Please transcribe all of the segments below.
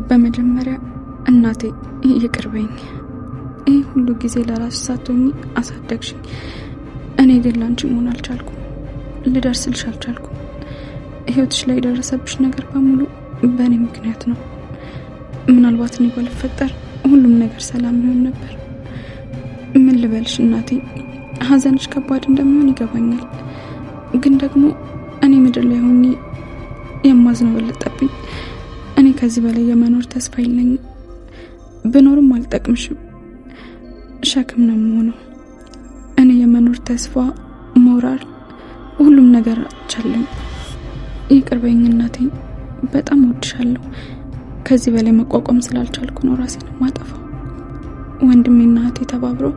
በመጀመሪያ እናቴ ይቅርበኝ። ይህ ሁሉ ጊዜ ለራስሽ ሳትሆኚ አሳደግሽኝ። እኔ ግን ላንቺ መሆን አልቻልኩም፣ ልደርስልሽ አልቻልኩም። ህይወትሽ ላይ የደረሰብሽ ነገር በሙሉ በእኔ ምክንያት ነው። ምናልባት እኔ ባልፈጠር ሁሉም ነገር ሰላም ሊሆን ነበር። ምን ልበልሽ እናቴ፣ ሀዘንሽ ከባድ እንደሚሆን ይገባኛል። ግን ደግሞ እኔ ምድር ላይ ሆኜ የማዝነው በለጠብኝ። እኔ ከዚህ በላይ የመኖር ተስፋ የለኝም። ብኖርም አልጠቅምሽም፣ ሸክም ነው የምሆነው። እኔ የመኖር ተስፋ፣ ሞራል፣ ሁሉም ነገር አቻለኝ። ይቅርበኝ እናቴ፣ በጣም እወድሻለሁ። ከዚህ በላይ መቋቋም ስላልቻልኩ ነው ራሴን ማጠፋው። ወንድሜና እህቴ ተባብረው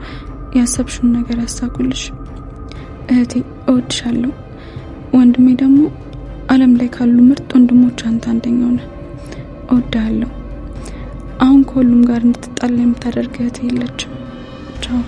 ያሰብሽውን ነገር ያሳኩልሽ። እህቴ እወድሻለሁ። ወንድሜ ደግሞ ዓለም ላይ ካሉ ምርጥ ወንድሞች አንተ አንደኛው ነህ። እወድሃለሁ። አሁን ከሁሉም ጋር እንድትጣላ የምታደርግ እህቴ የለችም። ቻው።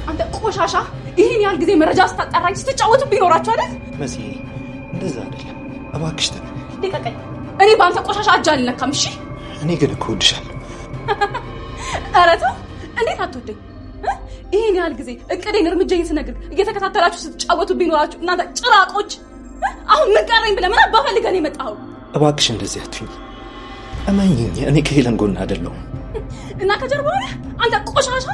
አንተ ቆሻሻ፣ ይሄን ያህል ጊዜ መረጃ ስታጣራኝ ስትጫወቱ ቢኖራችሁ አይደል? መሲ እንደዛ አይደለም፣ እባክሽ ልቀቀኝ። እኔ በአንተ ቆሻሻ እጅ አልነካም። እሺ? እኔ ግን እኮ እወድሻለሁ። ኧረ ተው፣ እንዴት አትወደኝ? ይሄን ያህል ጊዜ እቅዴን እርምጃዬን ስነግር እየተከታተላችሁ ስትጫወቱ ቢኖራችሁ እናንተ ጭራቆች፣ አሁን ምን ቀረኝ ብለህ ምን አባ ፈልገህ ነው የመጣኸው? እባክሽ እንደዚህ አትሁኝ፣ እመኚኝ። እኔ ከሄለን ጎን አይደለሁም። እና ከጀርባው አንተ ቆሻሻ፣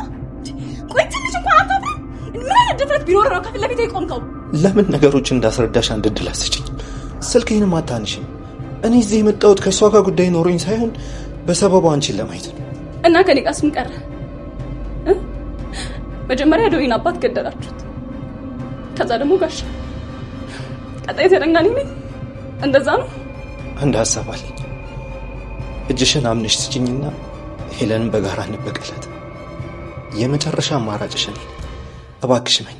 ቆይ ትንሽ እንኳን አታፍርም? ምን አይነት ድፍረት ቢኖር ነው ከፊት ለፊቴ የቆምከው? ለምን ነገሮችን እንዳስረዳሽ አንድ እድል አትሰጪኝ? ስልኬንም አታንሺም። እኔ እዚህ የመጣሁት ከእሷ ጋር ጉዳይ ኖሮኝ ሳይሆን በሰበቡ አንቺን ለማየት ነው። እና ከኔ ጋር ምን ቀረ? መጀመሪያ ዶይን አባት ገደላችሁት፣ ከዛ ደግሞ ጋሻ፣ ቀጣይ ተደንጋኒ ነኝ። እንደዛ ነው። አንድ ሀሳብ አለኝ። እጅሽን አምነሽ ስጭኝና ሄለንን በጋራ እንበቀላት። የመጨረሻ አማራጭሽን እባክሽ ነኝ።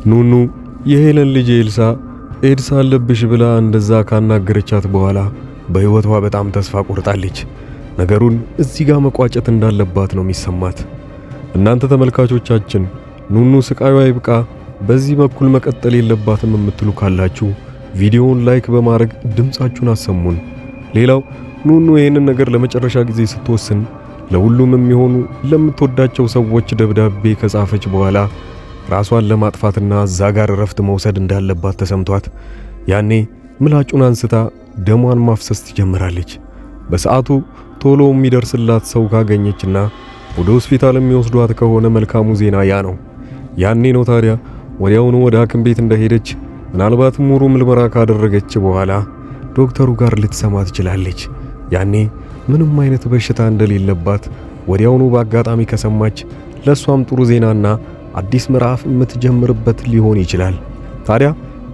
ኑኑ የሄለን ልጅ ኤልሳ ኤድስ አለብሽ ብላ እንደዛ ካናገረቻት በኋላ በህይወቷ በጣም ተስፋ ቆርጣለች። ነገሩን እዚህ ጋር መቋጨት እንዳለባት ነው የሚሰማት። እናንተ ተመልካቾቻችን ኑኑ ስቃዩ አይብቃ፣ በዚህ በኩል መቀጠል የለባትም የምትሉ ካላችሁ ቪዲዮውን ላይክ በማድረግ ድምጻችሁን አሰሙን። ሌላው ኑኑ ይሄንን ነገር ለመጨረሻ ጊዜ ስትወስን ለሁሉም የሚሆኑ ለምትወዳቸው ሰዎች ደብዳቤ ከጻፈች በኋላ ራሷን ለማጥፋትና እዛ ጋር እረፍት መውሰድ እንዳለባት ተሰምቷት ያኔ ምላጩን አንስታ ደሟን ማፍሰስ ትጀምራለች። በሰዓቱ ቶሎ የሚደርስላት ሰው ካገኘችና ወደ ሆስፒታል የሚወስዷት ከሆነ መልካሙ ዜና ያ ነው። ያኔ ነው ታዲያ ወዲያውኑ ወደ ሐኪም ቤት እንደሄደች ምናልባት ሙሉ ምርመራ ካደረገች በኋላ ዶክተሩ ጋር ልትሰማ ትችላለች። ያኔ ምንም አይነት በሽታ እንደሌለባት ወዲያውኑ በአጋጣሚ ከሰማች ለሷም ጥሩ ዜናና አዲስ ምዕራፍ የምትጀምርበት ሊሆን ይችላል። ታዲያ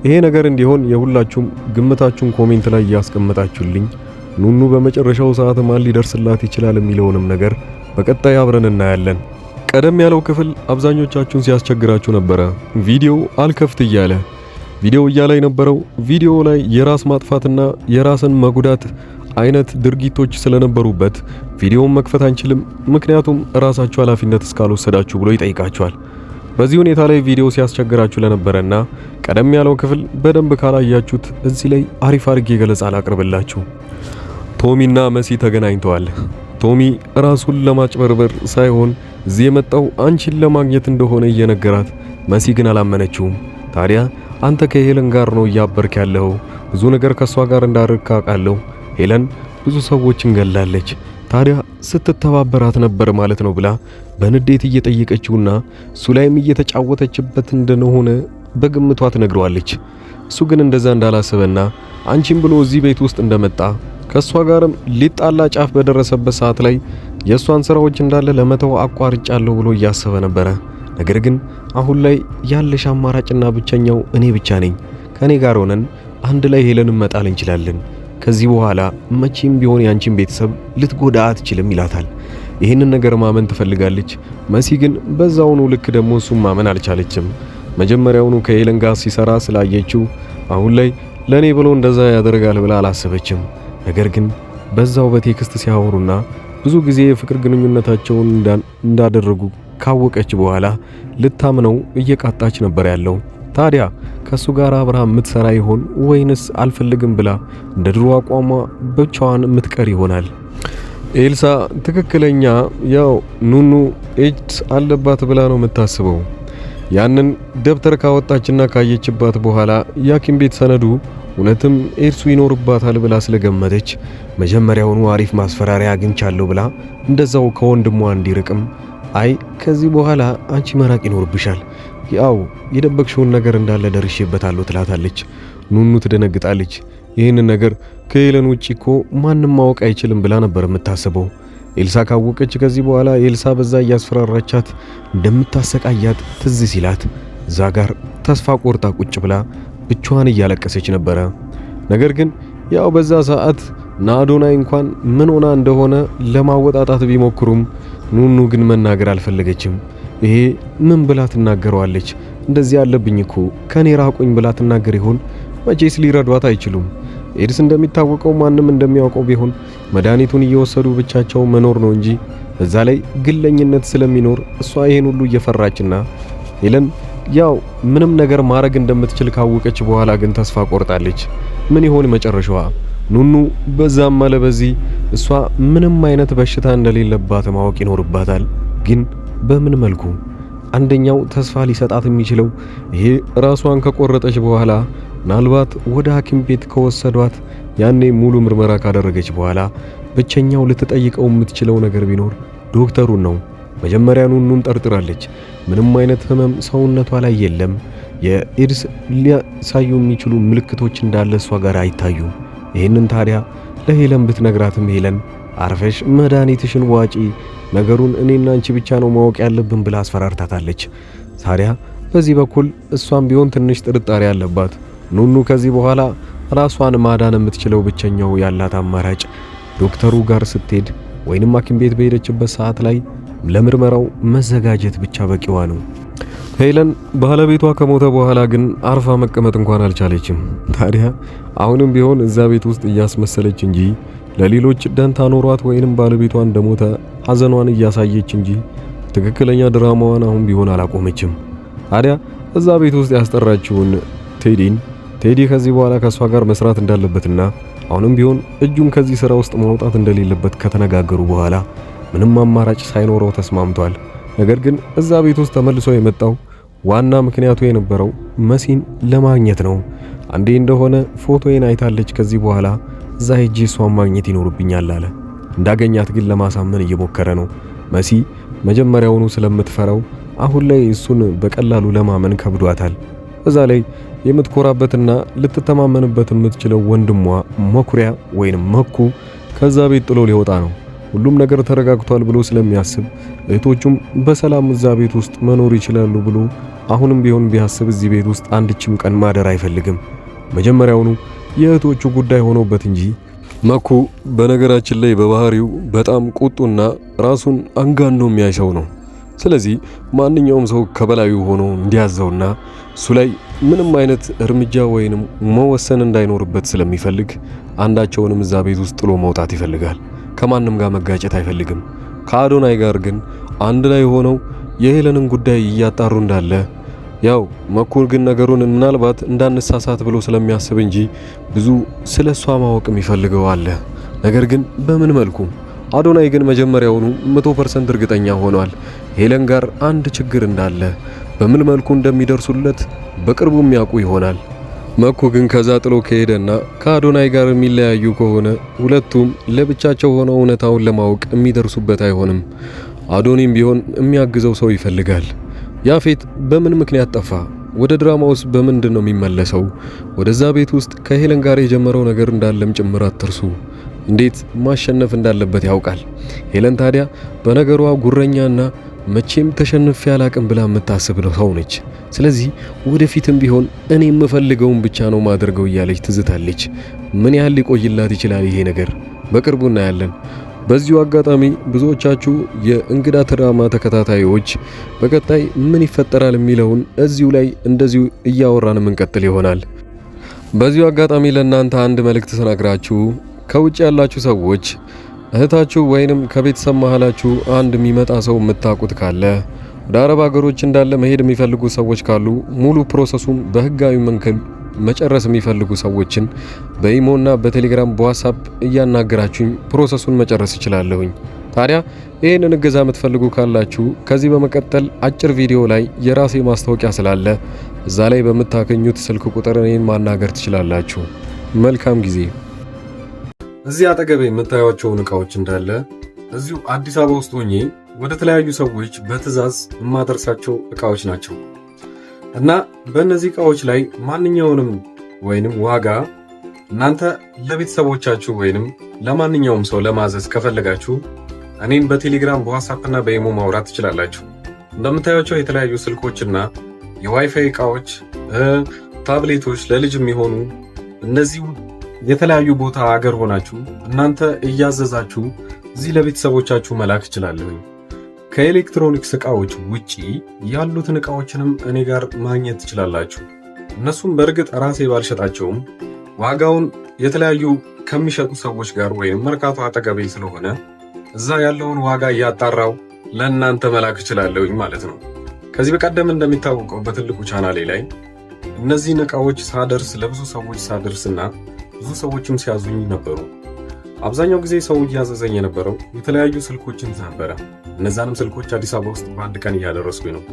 ይሄ ነገር እንዲሆን የሁላችሁም ግምታችሁን ኮሜንት ላይ ያስቀምጣችሁልኝ። ኑኑ በመጨረሻው ሰዓት ማን ሊደርስላት ይችላል የሚለውንም ነገር በቀጣይ አብረን እናያለን። ቀደም ያለው ክፍል አብዛኞቻችሁን ሲያስቸግራችሁ ነበረ። ቪዲዮ አልከፍት እያለ የነበረው ቪዲዮ ላይ የራስ ማጥፋትና የራስን መጉዳት አይነት ድርጊቶች ስለነበሩበት ቪዲዮውን መክፈት አንችልም፣ ምክንያቱም ራሳችሁ ኃላፊነት እስካልወሰዳችሁ ብሎ ይጠይቃችኋል። በዚህ ሁኔታ ላይ ቪዲዮ ሲያስቸግራችሁ ለነበረና ቀደም ያለው ክፍል በደንብ ካላያችሁት እዚህ ላይ አሪፍ አድርጌ ገለጻ አላቅርብላችሁ። ቶሚና መሲ ተገናኝተዋል። ቶሚ ራሱን ለማጭበርበር ሳይሆን እዚህ የመጣው አንቺን ለማግኘት እንደሆነ እየነገራት፣ መሲ ግን አላመነችውም። ታዲያ አንተ ከሄለን ጋር ነው እያበርክ ያለው፣ ብዙ ነገር ከሷ ጋር እንዳርክ አውቃለሁ። ሄለን ብዙ ሰዎችን ገላለች፣ ታዲያ ስትተባበራት ነበር ማለት ነው ብላ በንዴት እየጠየቀችውና እሱ ላይም እየተጫወተችበት እንደሆነ በግምቷ ትነግረዋለች። እሱ ግን እንደዛ እንዳላሰበና አንቺን ብሎ እዚህ ቤት ውስጥ እንደመጣ ከሷ ጋርም ሊጣላ ጫፍ በደረሰበት ሰዓት ላይ የሷን ስራዎች እንዳለ ለመተው አቋርጫለሁ ብሎ እያሰበ ነበረ። ነገር ግን አሁን ላይ ያለሽ አማራጭና ብቸኛው እኔ ብቻ ነኝ። ከኔ ጋር ሆነን አንድ ላይ ሄለንን መጣል እንችላለን። ከዚህ በኋላ መቼም ቢሆን ያንቺን ቤተሰብ ልትጎዳ አትችልም ይላታል። ይህንን ነገር ማመን ትፈልጋለች። መሲ ግን በዛውኑ ልክ ደግሞ እሱም ማመን አልቻለችም። መጀመሪያውኑ ከሄለን ጋር ሲሰራ ስላየችው አሁን ላይ ለኔ ብሎ እንደዛ ያደርጋል ብላ አላሰበችም። ነገር ግን በዛው በቴክስት ሲያወሩና ብዙ ጊዜ የፍቅር ግንኙነታቸውን እንዳደረጉ ካወቀች በኋላ ልታምነው እየቃጣች ነበር ያለው። ታዲያ ከሱ ጋር አብራ የምትሰራ ይሆን ወይንስ አልፈልግም ብላ እንደ ድሮ አቋሟ ብቻዋን የምትቀር ይሆናል? ኤልሳ ትክክለኛ ያው ኑኑ ኤድስ አለባት ብላ ነው የምታስበው። ያንን ደብተር ካወጣችና ካየችባት በኋላ የሐኪም ቤት ሰነዱ እውነትም ኤድሱ ይኖርባታል ብላ ስለገመተች መጀመሪያውኑ አሪፍ ማስፈራሪያ አግኝቻለሁ ብላ እንደዛው ከወንድሟ እንዲርቅም አይ ከዚህ በኋላ አንቺ መራቅ ይኖርብሻል፣ ያው የደበቅሽውን ነገር እንዳለ ደርሼበታለሁ ትላታለች። ኑኑ ትደነግጣለች። ይህንን ነገር ከሄለን ውጪ እኮ ማንም ማወቅ አይችልም ብላ ነበር የምታስበው። ኤልሳ ካወቀች ከዚህ በኋላ ኤልሳ በዛ እያስፈራራቻት እንደምታሰቃያት ትዝ ሲላት እዛ ጋር ተስፋ ቆርጣ ቁጭ ብላ ብቻዋን እያለቀሰች ነበረ። ነገር ግን ያው በዛ ሰዓት ናዶናይ እንኳን ምን ሆና እንደሆነ ለማወጣጣት ቢሞክሩም ኑኑ ግን መናገር አልፈለገችም። ይሄ ምን ብላ ትናገረዋለች? እንደዚህ ያለብኝ እኮ ከኔ ራቁኝ ብላ ትናገር ይሆን? መቼስ ሊረዷት አይችሉም። ኤድስ እንደሚታወቀው ማንም እንደሚያውቀው ቢሆን መድኃኒቱን እየወሰዱ ብቻቸው መኖር ነው እንጂ በዛ ላይ ግለኝነት ስለሚኖር እሷ ይሄን ሁሉ እየፈራችና ሄለን ያው ምንም ነገር ማድረግ እንደምትችል ካወቀች በኋላ ግን ተስፋ ቆርጣለች። ምን ይሆን መጨረሻዋ? ኑኑ በዛም አለ በዚህ እሷ ምንም አይነት በሽታ እንደሌለባት ማወቅ ይኖርባታል። ግን በምን መልኩ? አንደኛው ተስፋ ሊሰጣት የሚችለው ይሄ ራሷን ከቆረጠች በኋላ ምናልባት ወደ ሐኪም ቤት ከወሰዷት ያኔ ሙሉ ምርመራ ካደረገች በኋላ ብቸኛው ልትጠይቀው የምትችለው ነገር ቢኖር ዶክተሩን ነው። መጀመሪያ ኑኑን ጠርጥራለች። ምንም አይነት ህመም ሰውነቷ ላይ የለም። የኤድስ ሊያሳዩ የሚችሉ ምልክቶች እንዳለ እሷ ጋር አይታዩም። ይህንን ታዲያ ለሄለን ብትነግራትም ሄለን አርፈሽ መድኃኒትሽን ዋጪ፣ ነገሩን እኔና አንቺ ብቻ ነው ማወቅ ያለብን ብላ አስፈራርታታለች። ታዲያ በዚህ በኩል እሷም ቢሆን ትንሽ ጥርጣሬ አለባት። ኑኑ ከዚህ በኋላ ራሷን ማዳን የምትችለው ብቸኛው ያላት አማራጭ ዶክተሩ ጋር ስትሄድ ወይንም ሐኪም ቤት በሄደችበት ሰዓት ላይ ለምርመራው መዘጋጀት ብቻ በቂዋ ነው። ሄለን ባለቤቷ ከሞተ በኋላ ግን አርፋ መቀመጥ እንኳን አልቻለችም። ታዲያ አሁንም ቢሆን እዛ ቤት ውስጥ እያስመሰለች እንጂ ለሌሎች ደንታ ኖሯት ወይንም ባለቤቷ እንደሞተ ሐዘኗን እያሳየች እንጂ ትክክለኛ ድራማዋን አሁን ቢሆን አላቆመችም። ታዲያ እዛ ቤት ውስጥ ያስጠራችውን ቴዲ ከዚህ በኋላ ከሷ ጋር መስራት እንዳለበትና አሁንም ቢሆን እጁን ከዚህ ስራ ውስጥ ማውጣት እንደሌለበት ከተነጋገሩ በኋላ ምንም አማራጭ ሳይኖረው ተስማምቷል። ነገር ግን እዛ ቤት ውስጥ ተመልሶ የመጣው ዋና ምክንያቱ የነበረው መሲን ለማግኘት ነው። አንዴ እንደሆነ ፎቶዬን አይታለች። ከዚህ በኋላ እዛ ሄጄ እሷን ማግኘት ይኖርብኛል አለ። እንዳገኛት ግን ለማሳመን እየሞከረ ነው። መሲ መጀመሪያውኑ ስለምትፈራው አሁን ላይ እሱን በቀላሉ ለማመን ከብዷታል። እዛ ላይ የምትኮራበትና ልትተማመንበት የምትችለው ወንድሟ መኩሪያ ወይንም መኩ ከዛ ቤት ጥሎ ሊወጣ ነው። ሁሉም ነገር ተረጋግቷል ብሎ ስለሚያስብ እህቶቹም በሰላም እዛ ቤት ውስጥ መኖር ይችላሉ ብሎ አሁንም ቢሆን ቢያስብ እዚህ ቤት ውስጥ አንድችም ቀን ማደር አይፈልግም። መጀመሪያውኑ የእህቶቹ ጉዳይ ሆኖበት እንጂ መኩ በነገራችን ላይ በባህሪው በጣም ቁጡና ራሱን አንጋኖ የሚያይ ሰው ነው። ስለዚህ ማንኛውም ሰው ከበላዩ ሆኖ እንዲያዘውና እሱ ላይ ምንም አይነት እርምጃ ወይንም መወሰን እንዳይኖርበት ስለሚፈልግ አንዳቸውንም እዛ ቤት ውስጥ ጥሎ መውጣት ይፈልጋል። ከማንም ጋር መጋጨት አይፈልግም። ከአዶናይ ጋር ግን አንድ ላይ ሆነው የሄለንን ጉዳይ እያጣሩ እንዳለ ያው መኩር ግን ነገሩን ምናልባት እንዳንሳሳት ብሎ ስለሚያስብ እንጂ ብዙ ስለሷ ማወቅም ይፈልገው አለ። ነገር ግን በምን መልኩ? አዶናይ ግን መጀመሪያውኑ 100% እርግጠኛ ሆኗል ሄለን ጋር አንድ ችግር እንዳለ። በምን መልኩ እንደሚደርሱለት በቅርቡ የሚያውቁ ይሆናል። መኩ ግን ከዛ ጥሎ ከሄደና ከአዶናይ ጋር የሚለያዩ ከሆነ ሁለቱም ለብቻቸው ሆነው እውነታውን ለማወቅ የሚደርሱበት አይሆንም። አዶኒም ቢሆን የሚያግዘው ሰው ይፈልጋል። ያፌት በምን ምክንያት ጠፋ? ወደ ድራማውስ በምንድን ነው የሚመለሰው? ወደዛ ቤት ውስጥ ከሄለን ጋር የጀመረው ነገር እንዳለም ጭምር አትርሱ። እንዴት ማሸነፍ እንዳለበት ያውቃል። ሄለን ታዲያ በነገሯ ጉረኛና መቼም ተሸንፌ አላቅም ብላ የምታስብ ሰው ነች። ስለዚህ ወደፊትም ቢሆን እኔ የምፈልገውን ብቻ ነው ማድረገው እያለች ትዝታለች። ምን ያህል ሊቆይላት ይችላል ይሄ ነገር? በቅርቡ እናያለን። በዚሁ አጋጣሚ ብዙዎቻችሁ የእንግዳ ድራማ ተከታታዮች በቀጣይ ምን ይፈጠራል የሚለውን እዚሁ ላይ እንደዚሁ እያወራን የምንቀጥል ይሆናል። በዚሁ አጋጣሚ ለእናንተ አንድ መልእክት ስነግራችሁ ከውጭ ያላችሁ ሰዎች እህታችሁ ወይንም ከቤተሰብ መሃላችሁ አንድ የሚመጣ ሰው የምታውቁት ካለ ወደ አረብ ሀገሮች እንዳለ መሄድ የሚፈልጉ ሰዎች ካሉ ሙሉ ፕሮሰሱን በህጋዊ መንገድ መጨረስ የሚፈልጉ ሰዎችን በኢሞና በቴሌግራም በዋትስአፕ እያናገራችሁኝ ፕሮሰሱን መጨረስ እችላለሁኝ። ታዲያ ይህንን እገዛ የምትፈልጉ ካላችሁ ከዚህ በመቀጠል አጭር ቪዲዮ ላይ የራሴ ማስታወቂያ ስላለ እዛ ላይ በምታገኙት ስልክ ቁጥር እኔን ማናገር ትችላላችሁ። መልካም ጊዜ። እዚህ አጠገቤ የምታዩቸውን እቃዎች እንዳለ እዚሁ አዲስ አበባ ውስጥ ሆኜ ወደ ተለያዩ ሰዎች በትዕዛዝ የማደርሳቸው እቃዎች ናቸው እና በእነዚህ እቃዎች ላይ ማንኛውንም ወይንም ዋጋ እናንተ ለቤተሰቦቻችሁ ወይንም ለማንኛውም ሰው ለማዘዝ ከፈለጋችሁ እኔን በቴሌግራም በዋትስአፕ እና በኢሞ ማውራት ትችላላችሁ። እንደምታዩቸው የተለያዩ ስልኮችና የዋይፋይ እቃዎች፣ ታብሌቶች ለልጅ የሚሆኑ እነዚህ የተለያዩ ቦታ አገር ሆናችሁ እናንተ እያዘዛችሁ እዚህ ለቤተሰቦቻችሁ መላክ እችላለሁ። ከኤሌክትሮኒክስ እቃዎች ውጪ ያሉትን እቃዎችንም እኔ ጋር ማግኘት ትችላላችሁ። እነሱም በእርግጥ ራሴ ባልሸጣቸውም ዋጋውን የተለያዩ ከሚሸጡ ሰዎች ጋር ወይም መርካቶ አጠገቤ ስለሆነ እዛ ያለውን ዋጋ እያጣራው ለእናንተ መላክ እችላለሁኝ ማለት ነው። ከዚህ በቀደም እንደሚታወቀው በትልቁ ቻናሌ ላይ እነዚህን እቃዎች ሳደርስ ለብዙ ሰዎች ሳደርስና ብዙ ሰዎችም ሲያዙኝ ነበሩ። አብዛኛው ጊዜ ሰው እያዘዘኝ የነበረው የተለያዩ ስልኮችን ነበረ። እነዛንም ስልኮች አዲስ አበባ ውስጥ በአንድ ቀን እያደረስኩኝ ነው።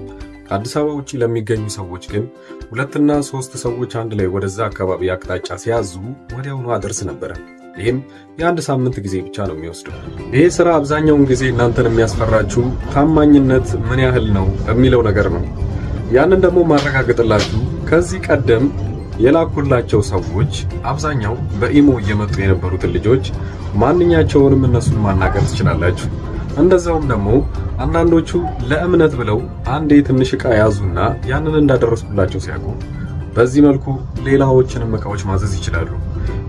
ከአዲስ አበባ ውጪ ለሚገኙ ሰዎች ግን 2 እና 3 ሰዎች አንድ ላይ ወደዛ አካባቢ አቅጣጫ ሲያዙ ወዲያውኑ አደርስ ነበረ። ይህም የአንድ ሳምንት ጊዜ ብቻ ነው የሚወስደው። ይሄ ስራ አብዛኛውን ጊዜ እናንተን የሚያስፈራችሁ ታማኝነት ምን ያህል ነው የሚለው ነገር ነው። ያንን ደግሞ ማረጋገጥላችሁ ከዚህ ቀደም የላኩላቸው ሰዎች አብዛኛው በኢሞ እየመጡ የነበሩትን ልጆች ማንኛቸውንም እነሱን ማናገር ትችላላችሁ። እንደዛውም ደግሞ አንዳንዶቹ ለእምነት ብለው አንዴ ትንሽ ዕቃ ያዙና ያንን እንዳደረስኩላቸው ሲያውቁ በዚህ መልኩ ሌላዎችንም ዕቃዎች ማዘዝ ይችላሉ።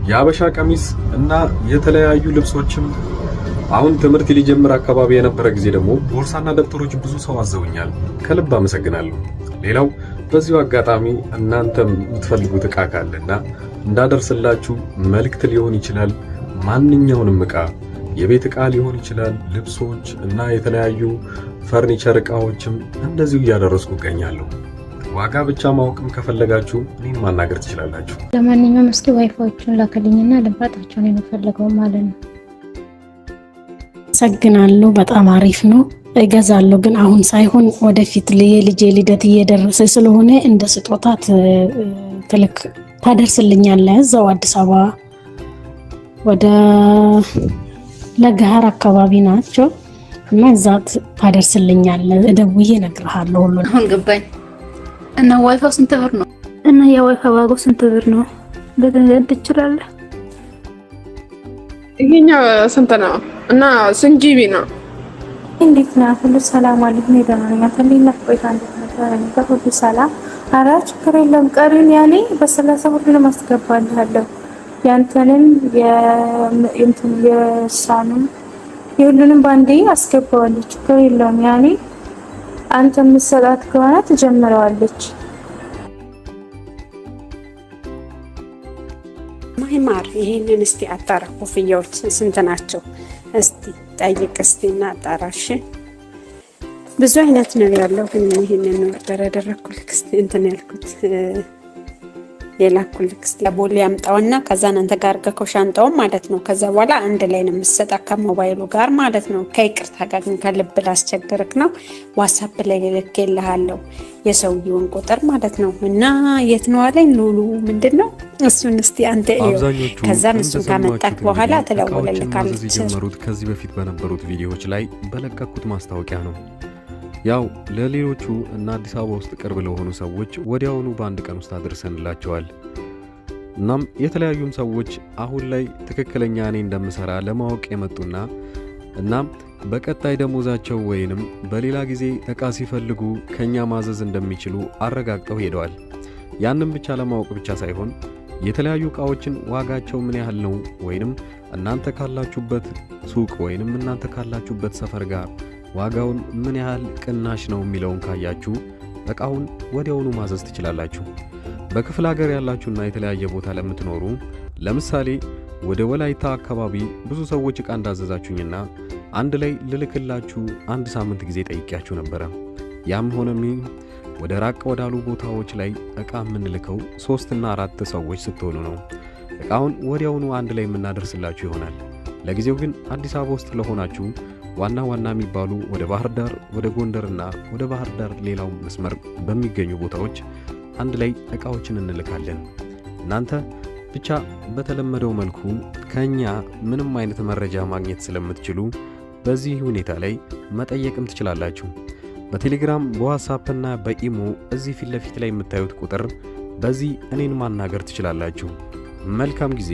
የአበሻ ቀሚስ እና የተለያዩ ልብሶችም አሁን ትምህርት ሊጀምር አካባቢ የነበረ ጊዜ ደግሞ ቦርሳና ደብተሮች ብዙ ሰው አዘውኛል። ከልብ አመሰግናለሁ። ሌላው በዚሁ አጋጣሚ እናንተም የምትፈልጉት ዕቃ ካለና እንዳደርስላችሁ መልእክት ሊሆን ይችላል። ማንኛውንም ዕቃ የቤት ዕቃ ሊሆን ይችላል፣ ልብሶች እና የተለያዩ ፈርኒቸር ዕቃዎችም እንደዚሁ እያደረስኩ እገኛለሁ። ዋጋ ብቻ ማወቅም ከፈለጋችሁ እኔን ማናገር ትችላላችሁ። ለማንኛውም እስኪ ዋይፋዎቹን ላከልኝና ልንፋጣቸውን የምፈልገው ማለት ነው። አመሰግናለሁ። በጣም አሪፍ ነው። እገዛለሁ ግን አሁን ሳይሆን ወደፊት የልጄ ልደት እየደረሰ ስለሆነ እንደ ስጦታ ትልክ ታደርስልኛለህ። እዛው አዲስ አበባ ወደ ለገሃር አካባቢ ናቸው እና እዛ ታደርስልኛለህ። ደውዬ እነግርሃለሁ ሁሉን። አሁን ገባኝ። እና ዋይፋው ስንት ብር ነው? እና የዋይፋው ዋጋው ስንት ብር ነው? ልትነግረኝ ትችላለህ? ይሄኛው ስንት ነው? እና ስንት ጂቢ ነው? እንዴት ነው? ሁሉ ሰላም አለኝ። ነው ደህና ተለይና ቆይታ እንደነበረ ሁሉ ሰላም። ኧረ ችግር የለም። ቀሪን ያኔ በ30 ሁሉንም አስገባልሃለሁ። ያንተንም የእሷንም የሁሉንም ባንዴ አስገባዋለሁ። ችግር የለውም። ያኔ አንተ የምትሰጣት ከሆነ ትጀምረዋለች። ማይማር ይሄንን እስቲ አጣራ። ኮፍያዎች ስንት ናቸው? እስቲ ጠይቅ እስቲ እና አጣራሽ። ብዙ አይነት ነው ያለው፣ ግን ይሄንን ነው ያደረኩልክ። እስቲ እንትን ያልኩት የላኩልክ እስቲ ቦሌ ያምጣውና ከዛ አንተ ጋር ገከው ሻንጣው ማለት ነው። ከዛ በኋላ አንድ ላይ ነው የምትሰጣ ከሞባይሉ ጋር ማለት ነው። ከይቅርታ ጋር ግን ከልብ ላስቸግርክ ነው። ዋትስአፕ ላይ ልልክልሃለሁ የሰውየውን ቁጥር ማለት ነው። እና የት ነው አለኝ ሉሉ ምንድነው እሱን እስቲ አንተ ከዛ እሱን ካመጣክ በኋላ ተደውልልካለች። የጀመሩት ከዚህ በፊት በነበሩት ቪዲዮዎች ላይ በለቀኩት ማስታወቂያ ነው። ያው ለሌሎቹ እና አዲስ አበባ ውስጥ ቅርብ ለሆኑ ሰዎች ወዲያውኑ በአንድ ቀን ውስጥ አድርሰንላቸዋል። እናም የተለያዩም ሰዎች አሁን ላይ ትክክለኛ እኔ እንደምሰራ ለማወቅ የመጡና እናም በቀጣይ ደሞዛቸው ወይንም በሌላ ጊዜ ዕቃ ሲፈልጉ ከኛ ማዘዝ እንደሚችሉ አረጋግጠው ሄደዋል። ያንን ብቻ ለማወቅ ብቻ ሳይሆን የተለያዩ ዕቃዎችን ዋጋቸው ምን ያህል ነው ወይንም እናንተ ካላችሁበት ሱቅ ወይንም እናንተ ካላችሁበት ሰፈር ጋር ዋጋውን ምን ያህል ቅናሽ ነው የሚለውን ካያችሁ ዕቃውን ወዲያውኑ ማዘዝ ትችላላችሁ። በክፍለ ሀገር ያላችሁና የተለያየ ቦታ ለምትኖሩ ለምሳሌ ወደ ወላይታ አካባቢ ብዙ ሰዎች ዕቃ እንዳዘዛችሁኝና አንድ ላይ ልልክላችሁ አንድ ሳምንት ጊዜ ጠይቄያችሁ ነበረ። ያም ሆነም ወደ ራቅ ወዳሉ ቦታዎች ላይ ዕቃ የምንልከው 3 እና 4 ሰዎች ስትሆኑ ነው። ዕቃውን ወዲያውኑ አንድ ላይ የምናደርስላችሁ ይሆናል። ለጊዜው ግን አዲስ አበባ ውስጥ ለሆናችሁ ዋና ዋና የሚባሉ ወደ ባህር ዳር፣ ወደ ጎንደርና ወደ ባህር ዳር ሌላው መስመር በሚገኙ ቦታዎች አንድ ላይ ዕቃዎችን እንልካለን። እናንተ ብቻ በተለመደው መልኩ ከኛ ምንም አይነት መረጃ ማግኘት ስለምትችሉ በዚህ ሁኔታ ላይ መጠየቅም ትችላላችሁ። በቴሌግራም በዋትስአፕ እና በኢሞ እዚህ ፊት ለፊት ላይ የምታዩት ቁጥር በዚህ እኔን ማናገር ትችላላችሁ። መልካም ጊዜ።